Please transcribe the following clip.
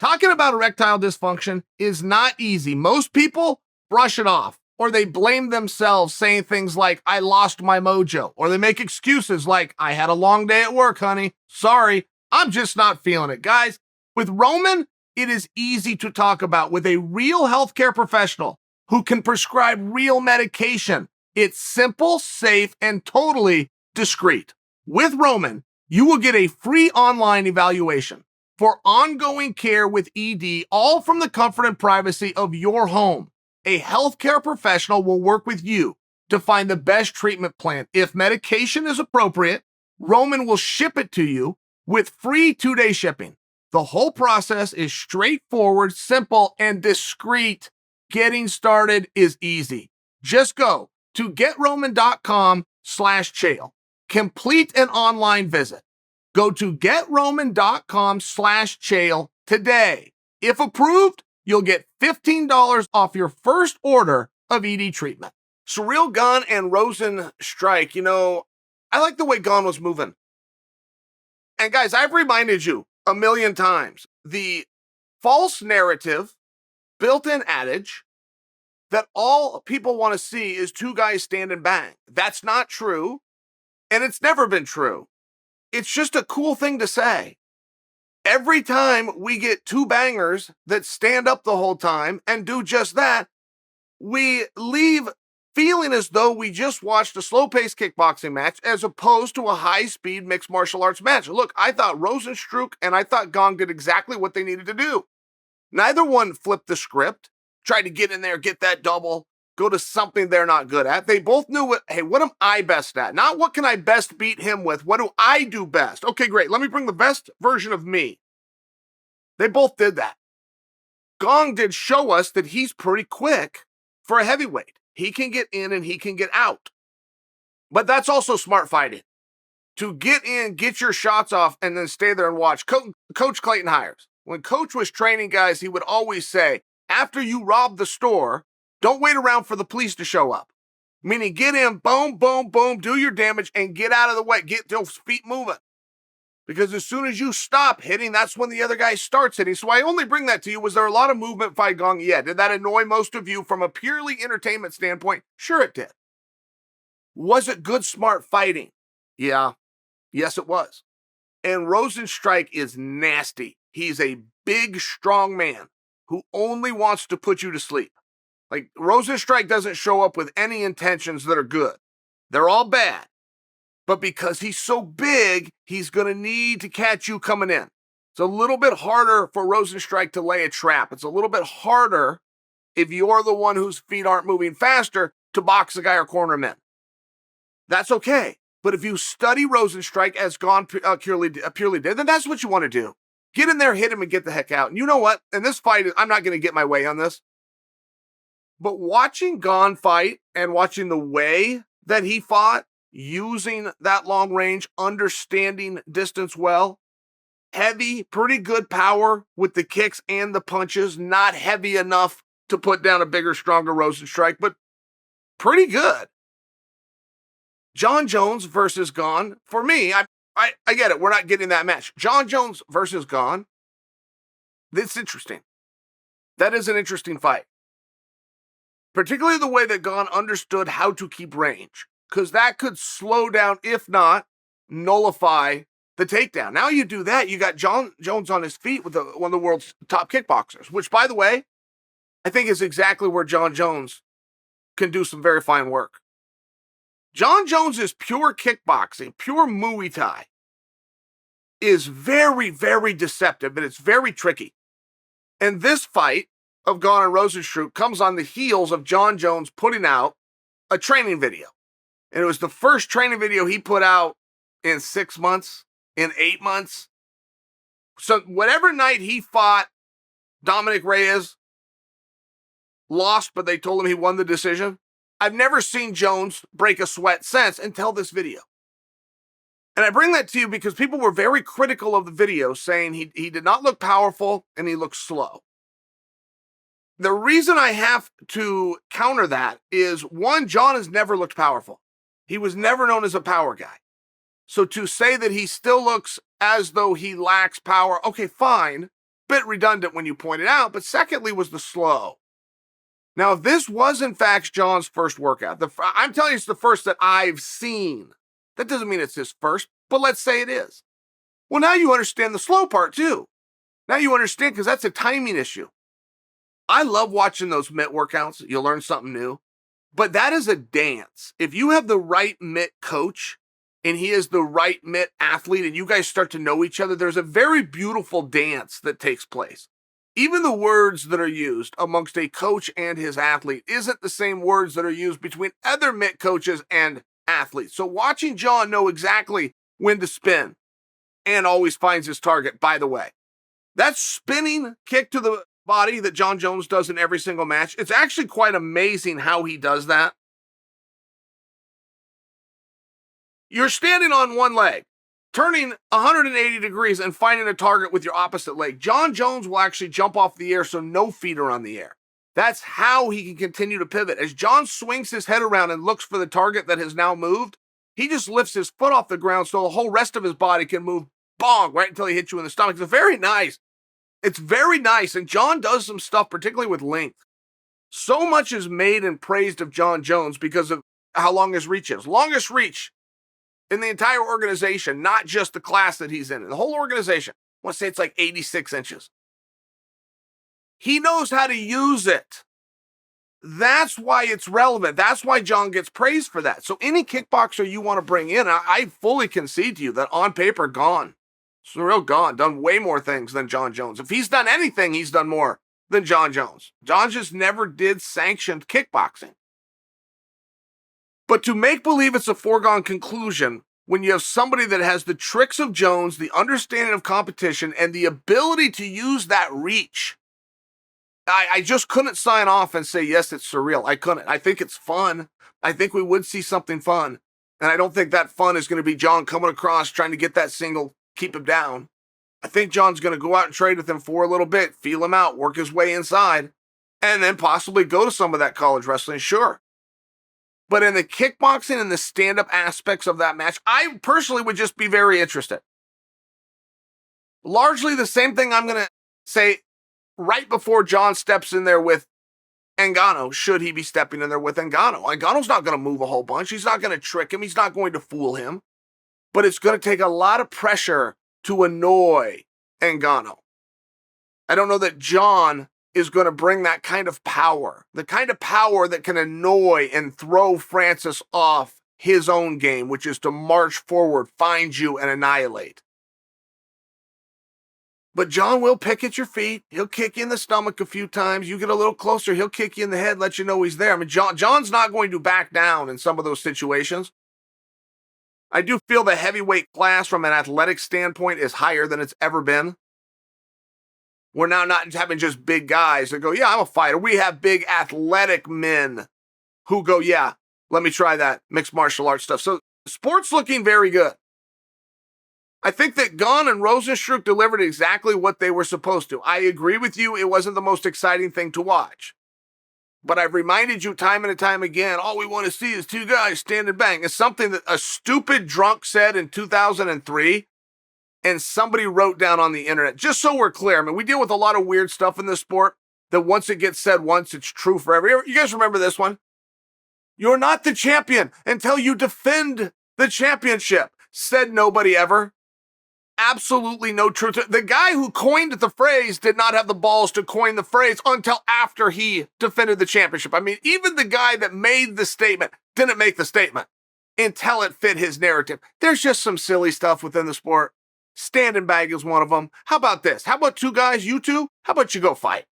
Talking about erectile dysfunction is not easy. Most people brush it off, or they blame themselves, saying things like, I lost my mojo, or they make excuses like, I had a long day at work, honey. Sorry, I'm just not feeling it. Guys, with Roman, it is easy to talk about with a real healthcare professional who can prescribe real medication. It's simple, safe, and totally discreet. With Roman, you will get a free online evaluation for ongoing care with ED, all from the comfort and privacy of your home. A healthcare professional will work with you to find the best treatment plan. If medication is appropriate, Roman will ship it to you with free 2-day shipping. The whole process is straightforward, simple, and discreet. Getting started is easy. Just go to GetRoman.com/Chael. Complete an online visit. Go to GetRoman.com/Chael today. If approved, you'll get $15 off your first order of ED treatment. Ciryl Gane and Rozenstruik, I like the way Gane was moving. And guys, I've reminded you a million times, the false narrative, built-in adage that all people want to see is two guys stand and bang. That's not true, and it's never been true. It's just a cool thing to say. Every time we get two bangers that stand up the whole time and do just that, we leave feeling as though we just watched a slow-paced kickboxing match as opposed to a high-speed mixed martial arts match. Look, I thought Rozenstruik and I thought Gane did exactly what they needed to do. Neither one flipped the script, tried to get in there, get that double, go to something they're not good at. They both knew what am I best at? Not what can I best beat him with? What do I do best? Okay, great. Let me bring the best version of me. They both did that. Gane did show us that he's pretty quick for a heavyweight. He can get in and he can get out. But that's also smart fighting. To get in, get your shots off, and then stay there and watch. Coach Clayton Hires. When Coach was training guys, he would always say, after you rob the store, don't wait around for the police to show up. Meaning get in, boom, boom, boom, do your damage, and get out of the way. Get those feet moving. Because as soon as you stop hitting, that's when the other guy starts hitting. So I only bring that to you. Was there a lot of movement by Gane? Yeah. Did that annoy most of you from a purely entertainment standpoint? Sure it did. Was it good, smart fighting? Yeah. Yes, it was. And Rozenstruik is nasty. He's a big, strong man who only wants to put you to sleep. Like, Rozenstruik doesn't show up with any intentions that are good. They're all bad. But because he's so big, he's going to need to catch you coming in. It's a little bit harder for Rozenstruik to lay a trap. It's a little bit harder if you're the one whose feet aren't moving faster to box a guy or corner him in. That's okay. But if you study Rozenstruik as Gane purely did, then that's what you want to do. Get in there, hit him, and get the heck out. And you know what? In this fight, I'm not going to get my way on this. But watching Gane fight and watching the way that he fought, using that long range, understanding distance well, heavy, pretty good power with the kicks and the punches, not heavy enough to put down a bigger, stronger Rozenstruik, but pretty good. Jon Jones versus Gane, for me, I get it. We're not getting that match. Jon Jones versus Gane, that's interesting. That is an interesting fight. Particularly the way that Gane understood how to keep range, because that could slow down, if not nullify the takedown. Now you do that, you got Jon Jones on his feet with one of the world's top kickboxers, which, by the way, I think is exactly where Jon Jones can do some very fine work. Jon Jones is pure kickboxing, pure Muay Thai. Is very, very deceptive, and it's very tricky. And this fight of Gane and Rozenstruik comes on the heels of Jon Jones putting out a training video. And it was the first training video he put out in 6 months, in 8 months. So whatever night he fought Dominic Reyes, lost, but they told him he won the decision. I've never seen Jones break a sweat since until this video. And I bring that to you because people were very critical of the video, saying he did not look powerful and he looked slow. The reason I have to counter that is, one, Jon has never looked powerful. He was never known as a power guy. So to say that he still looks as though he lacks power, okay, fine. bit redundant when you point it out, but secondly was the slow. Now, if this was in fact Jon's first workout, I'm telling you it's the first that I've seen. That doesn't mean it's his first, but let's say it is. Well, now you understand the slow part too. Now you understand because that's a timing issue. I love watching those mitt workouts. You'll learn something new. But that is a dance. If you have the right mitt coach and he is the right mitt athlete and you guys start to know each other, there's a very beautiful dance that takes place. Even the words that are used amongst a coach and his athlete isn't the same words that are used between other mitt coaches and athletes. So watching Jon know exactly when to spin and always finds his target, by the way. That spinning kick to the body that Jon Jones does in every single match, it's actually quite amazing how he does that. You're standing on one leg, turning 180 degrees and finding a target with your opposite leg. Jon Jones will actually jump off the air so no feet are on the air. That's how he can continue to pivot. As Jon swings his head around and looks for the target that has now moved, he just lifts his foot off the ground so the whole rest of his body can move, bong, right until he hits you in the stomach. It's very nice. It's very nice, and Jon does some stuff, particularly with length. So much is made and praised of Jon Jones because of how long his reach is. Longest reach in the entire organization, not just the class that he's in. The whole organization, I want to say it's like 86 inches. He knows how to use it. That's why it's relevant. That's why Jon gets praised for that. So any kickboxer you want to bring in, I fully concede to you that on paper, Ciryl Gane done way more things than Jon Jones. If he's done anything, he's done more than Jon Jones. Jon just never did sanctioned kickboxing. But to make believe it's a foregone conclusion when you have somebody that has the tricks of Jones, the understanding of competition, and the ability to use that reach, I just couldn't sign off and say, yes, it's Cyril. I couldn't. I think it's fun. I think we would see something fun. And I don't think that fun is going to be Jon coming across trying to get that single, keep him down. I think Jon's going to go out and trade with him for a little bit, feel him out, work his way inside, and then possibly go to some of that college wrestling, sure. But in the kickboxing and the stand-up aspects of that match, I personally would just be very interested. Largely the same thing I'm going to say right before Jon steps in there with Ngannou, should he be stepping in there with Ngannou. Ngannou's not going to move a whole bunch. He's not going to trick him. He's not going to fool him. But it's going to take a lot of pressure to annoy Ngannou. I don't know that Jon is going to bring that kind of power, the kind of power that can annoy and throw Francis off his own game, which is to march forward, find you, and annihilate. But Jon will pick at your feet. He'll kick you in the stomach a few times. You get a little closer, he'll kick you in the head, let you know he's there. I mean, Jon's not going to back down in some of those situations. I do feel the heavyweight class from an athletic standpoint is higher than it's ever been. We're now not having just big guys that go, yeah, I'm a fighter. We have big athletic men who go, yeah, let me try that mixed martial arts stuff. So sports looking very good. I think that Gane and Rozenstruik delivered exactly what they were supposed to. I agree with you. It wasn't the most exciting thing to watch. But I've reminded you time and time again, all we want to see is two guys stand and bang. It's something that a stupid drunk said in 2003 and somebody wrote down on the internet. Just so we're clear, I mean, we deal with a lot of weird stuff in this sport that once it gets said once, it's true forever. You guys remember this one? You're not the champion until you defend the championship, said nobody ever. Absolutely no truth. The guy who coined the phrase did not have the balls to coin the phrase until after he defended the championship. I mean, even the guy that made the statement didn't make the statement until it fit his narrative. There's just some silly stuff within the sport. Stand and bag is one of them. How about this? How about two guys, you two? How about you go fight?